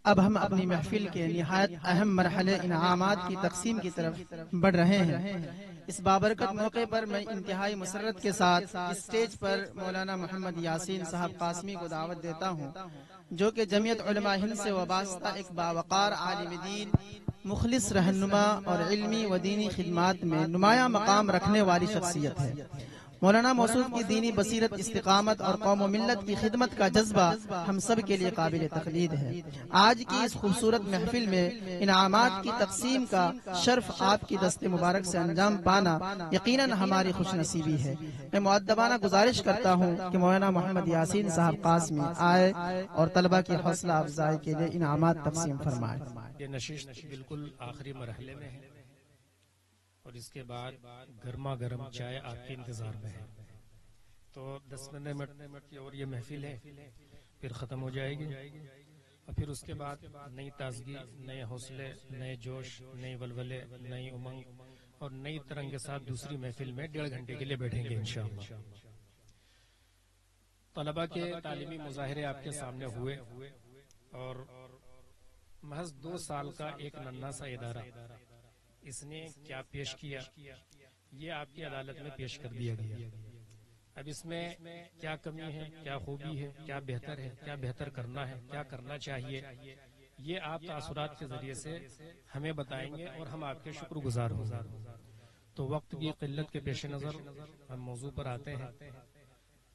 اب ہم اپنی محفل کے نہایت اہم مرحلے انعامات کی تقسیم کی طرف بڑھ رہے ہیں۔ اس بابرکت موقع پر میں انتہائی مسرت کے ساتھ اسٹیج پر مولانا محمد یاسین صاحب قاسمی کو دعوت دیتا ہوں، جو کہ جمعیت علماء ہند سے وابستہ ایک باوقار عالم دین، مخلص رہنما اور علمی و دینی خدمات میں نمایاں مقام رکھنے والی شخصیت ہے۔ مولانا موصوف کی دینی بصیرت، استقامت اور قوم و ملت کی خدمت کا جذبہ ہم سب کے لیے قابل تقلید ہے۔ آج کی اس خوبصورت محفل میں انعامات کی تقسیم کا شرف آپ کی دست مبارک سے انجام پانا یقیناً ہماری خوش نصیبی ہے۔ میں مؤدبانہ گزارش کرتا ہوں کہ مولانا محمد یاسین صاحب قاسمی آئے اور طلبہ کی حوصلہ افزائی کے لیے انعامات تقسیم فرمائے۔ یہ نشست بالکل آخری مرحلے میں ہے اور اس کے بعد گرما گرم چائے آپ کے انتظار میں ہے۔ تو 10-15 منٹ کی اور یہ محفل ہے، پھر ختم ہو جائے گی، اور پھر اس کے بعد نئی تازگی، نئے حوصلے، نئے جوش، نئے ولولے، نئی امنگ اور نئی ترنگ کے ساتھ دوسری محفل میں 1.5 گھنٹے کے لیے بیٹھیں گے انشاءاللہ۔ طلبہ کے تعلیمی مظاہرے آپ کے سامنے ہوئے، اور محض 2 سال کا ایک ننھا سا ادارہ اس نے کیا پیش کیا، یہ آپ کی عدالت میں پیش کر دیا گیا۔ اب اس میں کیا کمی ہے، کیا خوبی ہے، کیا بہتر ہے، کیا بہتر کرنا ہے، کیا کرنا چاہیے، یہ آپ تاثرات کے ذریعے سے ہمیں بتائیں گے اور ہم آپ کے شکر گزار ہوں گے۔ تو وقت کی قلت کے پیش نظر ہم موضوع پر آتے ہیں۔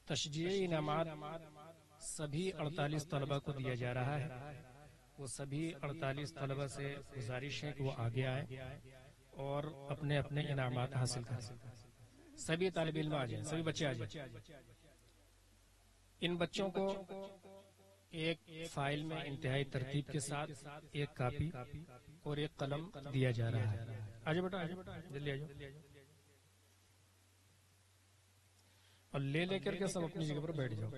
تشجیعی انعامات سبھی 48 طلبہ کو دیا جا رہا ہے۔ وہ سبھی 48 طلبہ سے گزارش ہے کہ وہ آگے آئیں اور اپنے اپنے انعامات حاصل کریں۔ سبھی طالب علم آ جائیں، سبھی بچے آ جائیں۔ ان بچوں کو ایک فائل میں انتہائی ترتیب کے ساتھ ایک کاپی اور ایک قلم دیا جا رہا ہے۔ آجو بیٹا، جلدی آجو، اور لے کر کے سب اپنی جگہ پر بیٹھ جاؤ۔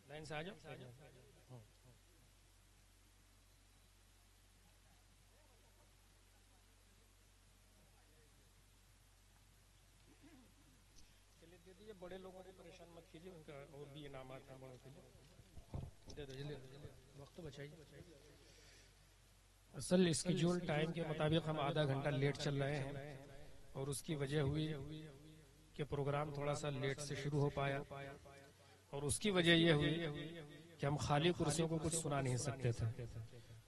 لائن سے آجو۔ بڑے لوگوں کو پریشان مت کیجیے، ان کا اور بھی انعامات ہیں بڑوں کے لیے۔ دے دو جلدی، وقت بچائیے۔ اصل اسکیڈول ٹائم کے مطابق ہم آدھا گھنٹہ لیٹ چل رہے ہیں، اور اس کی وجہ ہوئی کہ پروگرام تھوڑا سا لیٹ سے شروع ہو پایا، اور اس کی وجہ یہ ہوئی کہ ہم خالی کرسیوں کو کچھ سنا نہیں سکتے تھے،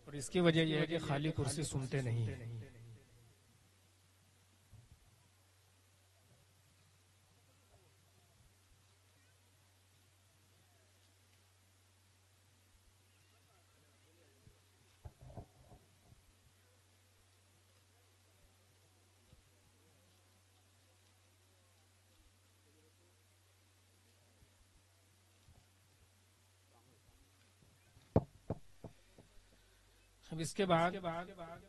اور اس کی وجہ یہ ہے کہ خالی کرسی سنتے نہیں ہیں۔ اب اس کے بعد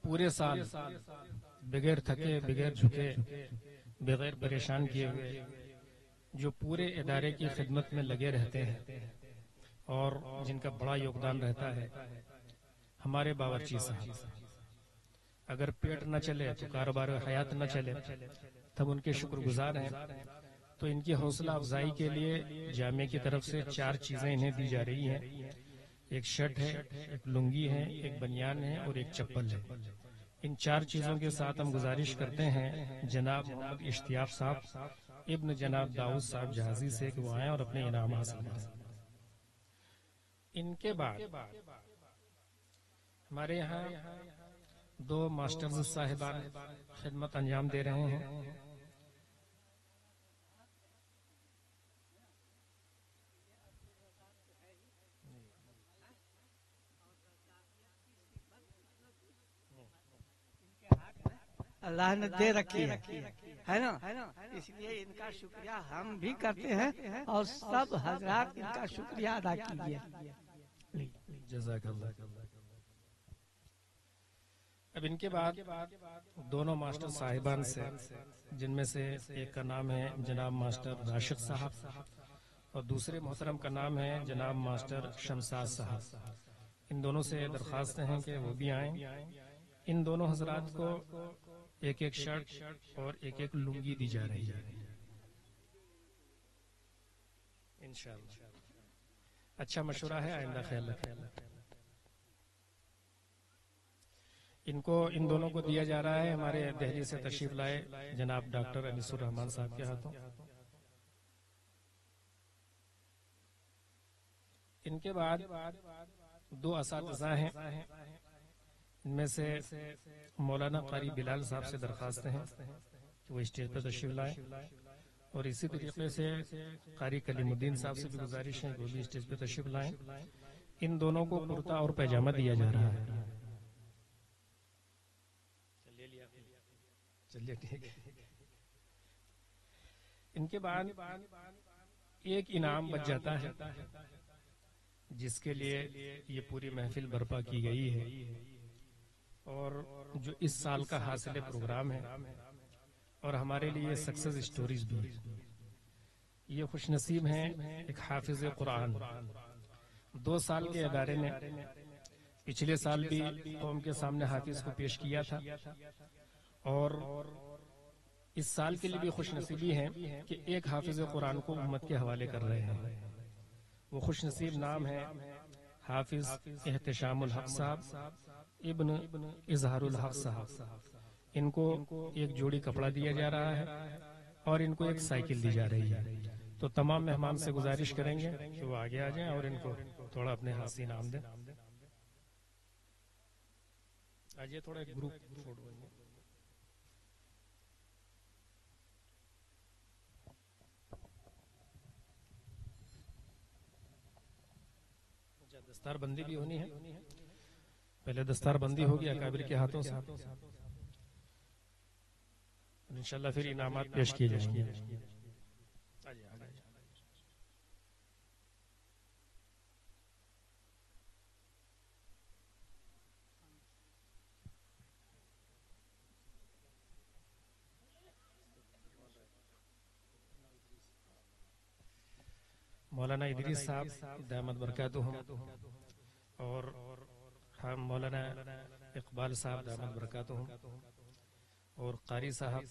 پورے سال بغیر تھکے، بغیر جھکے، بغیر پریشان کیے ہوئے جو پورے ادارے کی خدمت میں لگے رہتے ہیں اور جن کا بڑا یوگدان رہتا ہے، ہمارے باورچی صاحب، اگر پیٹ نہ چلے تو کاروبار حیات نہ چلے، تب ان کے شکر گزار ہیں۔ تو ان کی حوصلہ افزائی کے لیے جامعہ کی طرف سے 4 چیزیں انہیں دی جا رہی ہیں۔ ایک شرٹ ہے، ایک لنگی ہے، ایک بنیان ہے اور ایک چپل ہے۔ ان 4 چیزوں کے ساتھ ہم گزارش کرتے ہیں جناب محمد اشتیاق صاحب ابن جناب داؤد صاحب جہازی سے کہ وہ آئیں اور اپنے انعام حاصل کریں۔ ان کے بعد ہمارے یہاں 2 ماسٹرز صاحبان خدمت انجام دے رہے ہیں۔ اللہ نے دے رکھی ہے نا، اس لیے ان کا شکریہ ہم بھی کرتے ہیں اور سب حضرات ان کا شکریہ ادا کیجیے۔ جزاک اللہ۔ اب ان کے بعد دونوں ماسٹر صاحبان سے، جن میں سے ایک کا نام ہے جناب ماسٹر راشد صاحب اور دوسرے محترم کا نام ہے جناب ماسٹر شمساز صاحب، ان دونوں سے درخواست ہیں کہ وہ بھی آئیں۔ ان دونوں حضرات کو ایک ایک شرٹ اور ایک ایک لنگی دی جا رہی ہے۔ انشاءاللہ اچھا مشورہ ہے، آئندہ خیال رکھیں۔ ان دونوں کو دیا جا رہا ہے ہمارے دہلی سے تشریف لائے جناب ڈاکٹر انیس الرحمان صاحب کے ہاتھوں۔ ان کے بعد 2 اساتذہ ہیں، ان میں سے مولانا قاری بلال صاحب سے درخواست ہیں کہ وہ اسٹیج پر تشریف لائیں، اور اسی طریقے سے قاری کلیم الدین صاحب سے بھی گزارش ہے کہ وہ بھی اسٹیج پہ تشریف لائیں۔ ان دونوں کو کرتا اور پیجامہ دیا جا رہا ہے۔ چلیے ٹھیک ہے۔ ان کے بعد ایک انعام بچ جاتا ہے جس کے لیے یہ پوری محفل برپا کی گئی ہے، اور جو اس سال کا حاصل پروگرام ہے اور ہمارے لیے سکسیس اسٹوریز بھی۔ یہ خوش نصیب ہیں ایک حافظ قرآن، 2 سال کے ادارے نے پچھلے سال بھی قوم کے سامنے حافظ کو پیش کیا تھا، اور اس سال کے لیے بھی خوش نصیبی ہے کہ ایک حافظ قرآن کو امت کے حوالے کر رہے ہیں۔ وہ خوش نصیب نام ہے حافظ احتشام الحق صاحب ابن اظہار الحق صاحب۔ ان کو ایک جوڑی کپڑا دیا جا رہا ہے اور ان کو ایک سائیکل دی جا رہی ہے۔ تو تمام مہمان سے گزارش کریں گے کہ وہ آگے آ جائیں اور ان کو تھوڑا اپنے ہاتھ سے انعام دیں۔ آجیے تھوڑا ایک گروپ فوٹو بنیں۔ دستار بندی بھی ہونی ہے، پہلے دستار بندی ہوگی اکابر کے ہاتھوں سے، انشاءاللہ پھر انعامات پیش کیے جائیں گے۔ مولانا ادریس صاحب دامت برکاتہم، اور ہم مولانا اقبال صاحب دامت برکاتہم، اور قاری صاحب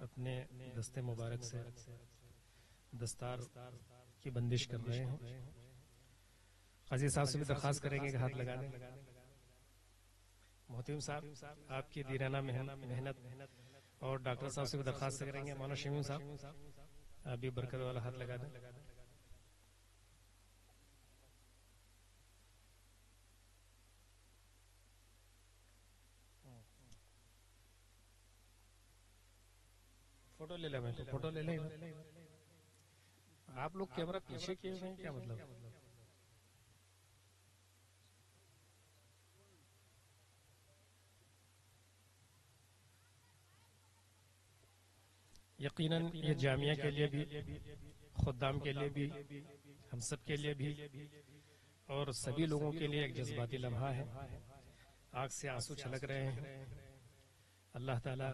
اپنے دستے مبارک سے دستار کی بندش کر رہے ہیں۔ قاضی صاحب سے بھی درخواست کریں گے کہ ہاتھ لگا دیں۔ محترم صاحب آپ کی دیرانہ محنت، اور ڈاکٹر صاحب سے بھی درخواست کریں گے مولانا شمیم صاحب آپ بھی برکت والا ہاتھ لگا دیں۔ فوٹو لے لیں، میں فوٹو لے لیں۔ آپ لوگ کیمرہ پیچھے کیے ہوئے ہیں، کیا مطلب؟ یقیناً یہ جامعہ کے لیے بھی، خدام کے لیے بھی، ہم سب کے لیے بھی، اور سبھی لوگوں کے لیے ایک جذباتی لمحہ ہے۔ آنکھ سے آنسو چھلک رہے ہیں۔ اللہ تعالیٰ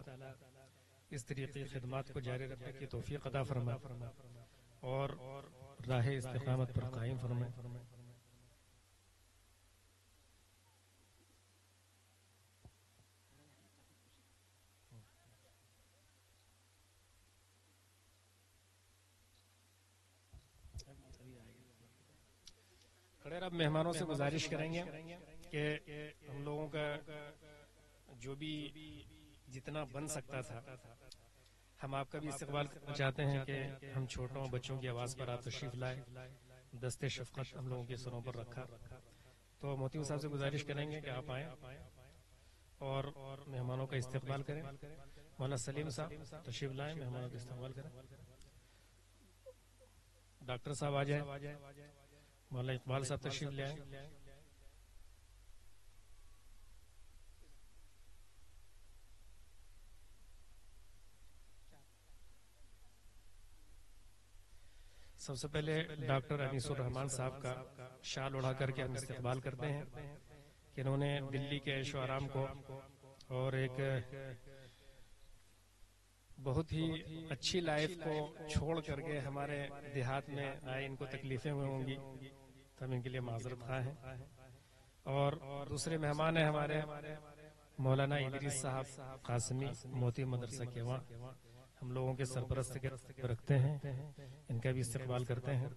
اس طریقے خدمات کو جاری رکھنے کی توفیق عطا فرمائے اور راہ استقامت پر قائم فرمائے۔ کھڑے اب مہمانوں سے گزارش کریں گے کہ ہم لوگوں کا جو بھی جتنا بن سکتا تھا، ہم آپ کا بھی استقبال کرنا چاہتے ہیں کہ ہم چھوٹوں بچوں کی آواز پر آپ تشریف لائے، دست شفقت ہم لوگوں کے سروں پر رکھا۔ تو محترم صاحب سے گزارش کریں گے کہ آپ آئیں اور مہمانوں کا استقبال کریں۔ مولانا سلیم صاحب تشریف لائیں، مہمانوں کا استقبال کریں۔ ڈاکٹر صاحب آ جائیں، مولانا اقبال صاحب تشریف لے آئیں۔ سب سے پہلے ڈاکٹر انیس الرحمان صاحب کا شال اڑا کر کے ہم استقبال کرتے ہیں کہ انہوں نے دلی کے عیش و آرام کو اور ایک بہت ہی اچھی لائف کو چھوڑ کر کے ہمارے دیہات میں آئے۔ ان کو تکلیفیں ہوئی ہوں گی تو ہم ان کے لیے معذرت خواہ ہیں۔ اور دوسرے مہمان ہیں ہمارے مولانا ادریس صاحب قاسمی موتی مدرسہ کیواں، ہم لوگوں کے سرپرست رکھتے ہیں، ان کا بھی استقبال کرتے ہیں۔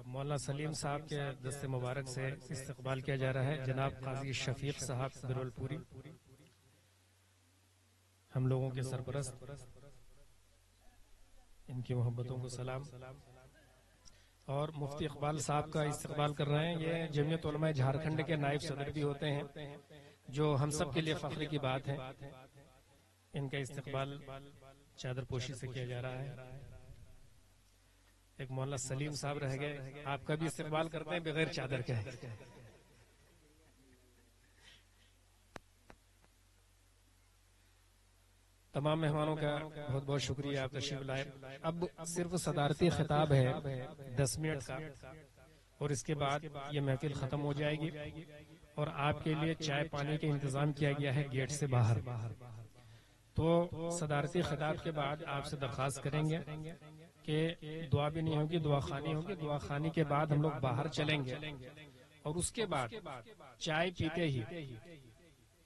اب مولانا سلیم صاحب کے دست مبارک سے استقبال کیا جا رہا ہے جناب قاضی شفیق صاحب برولپوری، ہم لوگوں کے سرپرست، ان کی محبتوں کو سلام، اور مفتی اقبال صاحب کا استقبال کر رہے ہیں۔ یہ جمعیت علماء جھارکھنڈ کے نائب صدر بھی ہوتے ہیں، جو ہم سب کے لیے فخر کی بات ہے۔ ان کا استقبال چادر پوشی سے کیا جا رہا ہے۔ ایک مولانا سلیم صاحب رہ گئے، آپ کا بھی استقبال کرتے ہیں بغیر چادر کے۔ تمام مہمانوں کا بہت بہت شکریہ، آپ تشریف لائے۔ اب صرف صدارتی خطاب ہے 10 منٹ کا، اور اس کے بعد یہ محفل ختم ہو جائے گی، اور آپ کے لیے چائے پانی کا انتظام کیا گیا ہے گیٹ سے باہر۔ تو صدارتی خطاب کے بعد آپ سے درخواست کریں گے کہ دعا بھی نہیں ہوگی، دعا خوانی ہوگی۔ دعا خوانی کے بعد ہم لوگ باہر چلیں گے، اور اس کے بعد چائے پیتے ہی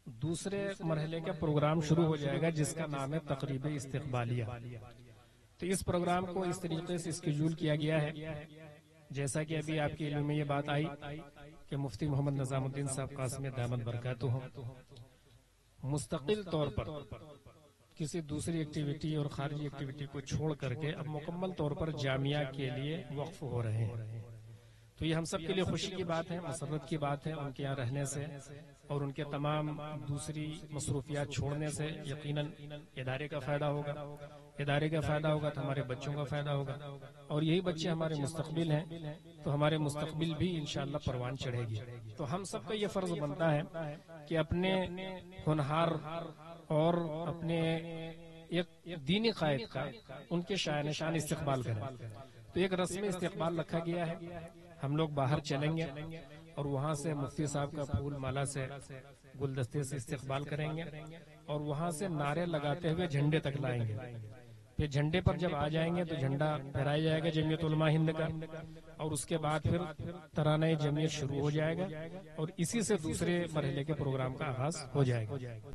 دوسرے مرحلے کا پروگرام شروع ہو جائے گا، جس کا نام ہے تقریب استقبالیہ۔ تو اس پروگرام کو اس طریقے سے اسکیڈول کیا گیا ہے، جیسا کہ ابھی آپ کے علم میں یہ بات آئی کہ مفتی محمد نظام الدین صاحب قاسم دامت برکاتہ مستقل طور پر کسی دوسری ایکٹیویٹی اور خارجی ایکٹیویٹی کو چھوڑ کر کے اب مکمل طور پر جامعہ کے لیے وقف ہو رہے ہیں۔ تو یہ ہم سب کے لیے خوشی کی بات ہے، مسرت کی بات ہے ان کے یہاں رہنے سے، اور ان کے تمام دوسری مصروفیات چھوڑنے سے یقیناً ادارے کا فائدہ ہوگا۔ ادارے کا فائدہ ہوگا تو ہمارے بچوں کا فائدہ ہوگا، اور یہی بچے ہمارے مستقبل ہیں، تو ہمارے مستقبل بھی انشاءاللہ پروان چڑھے گی۔ تو ہم سب کا یہ فرض بنتا ہے کہ اپنے ہونہار اور اپنے ایک دینی قائد کا ان کے شایان نشان استقبال کریں۔ تو ایک رسم استقبال رکھا گیا ہے، ہم لوگ باہر چلیں گے، اور وہاں سے مفتی صاحب کا پھول مالا سے گلدستے سے استقبال کریں گے، اور وہاں سے نعرے لگاتے ہوئے جھنڈے تک لائیں گے۔ پھر جھنڈے پر جب آ جائیں گے تو جھنڈا پھہرایا جائے گا جمعیت علماء ہند کا، اور اس کے بعد پھر ترانہ جمعیت شروع ہو جائے گا، اور اسی سے دوسرے مرحلے کے پروگرام کا آغاز ہو جائے گا۔